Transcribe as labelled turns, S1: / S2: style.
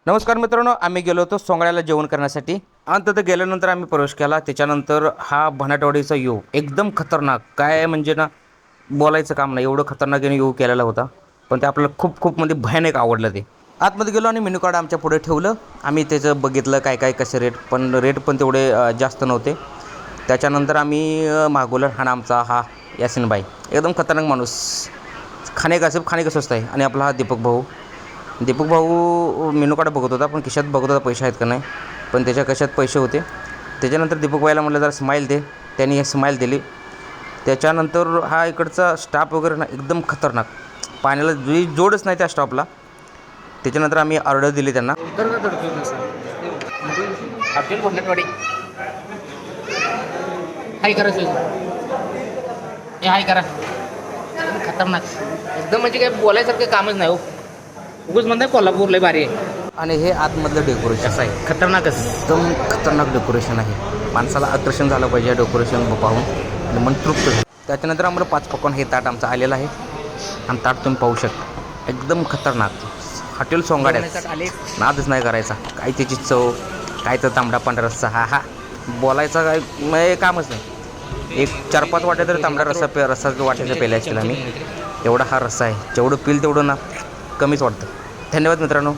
S1: नमस्कार मित्रांनो, आम्ही गेलो होतो सोंगड्याला जेवण करण्यासाठी आणि तिथं गेल्यानंतर आम्ही प्रवेश केला. त्याच्यानंतर हा भनाटवाडीचा येऊ एकदम खतरनाक, काय म्हणजे ना बोलायचं काम नाही, एवढं खतरनाक येऊ केलेला होता. पण ते आपल्याला खूप खूप म्हणजे भयानक आवडलं. ते आतमध्ये गेलो आणि मेनू कार्ड आमच्या पुढे ठेवलं. आम्ही त्याचं बघितलं काय काय कसे रेट पण तेवढे जास्त नव्हते. त्याच्यानंतर आम्ही मागवलं. हा आमचा हा यासिनबाई एकदम खतरनाक माणूस, खाणे कसं असतं आहे. आणि आपला हा दीपक भाऊ मेनू कार्ड बघत होता, पण खिशात बघत होता पैसे आहेत का नाही. पण त्याच्या कशात पैसे होते. त्याच्यानंतर दीपक भाईला म्हटलं जरा स्माईल दे, त्यांनी स्माईल दिली. त्याच्यानंतर हा इकडचा स्टाफ वगैरे ना एकदम खतरनाक, पाण्याला जोडच नाही त्या स्टॉपला. त्याच्यानंतर आम्ही ऑर्डर दिली त्यांना. हॉटेल भंडारवाडी हाय करा हाय करा. खतरनाक एकदम, म्हणजे काय बोलायसारखं कामच नाही हो. उगाच म्हणताय कोल्हापूर लय भारी आहे. आणि हे आतमधलं डेकोरेशन असं आहे, खतरनाकच, एकदम खतरनाक डेकोरेशन आहे. माणसाला आकर्षण झालं पाहिजे डेकोरेशन पाहून आणि मन तृप्त झालं. त्याच्यानंतर आम्हाला 5 पकवान हे ताट आमचं आलेलं आहे. आणि ताट तुम्ही पाहू शकता, एकदम खतरनाक हॉटेल सोंगाड्यात नादच नाही करायचा. काय त्याची चव, काय तर तांबडा पांढरा रस्सा, हा बोलायचा काय कामच नाही. एक 4-5 वाट्या तरी तांबडा रस्सा वाट्याच्या पेल्या असतील आम्ही. एवढा हा रस्सा आहे, जेवढं पिल तेवढं ना कमीच वाटतं. धन्यवाद मित्रांनो.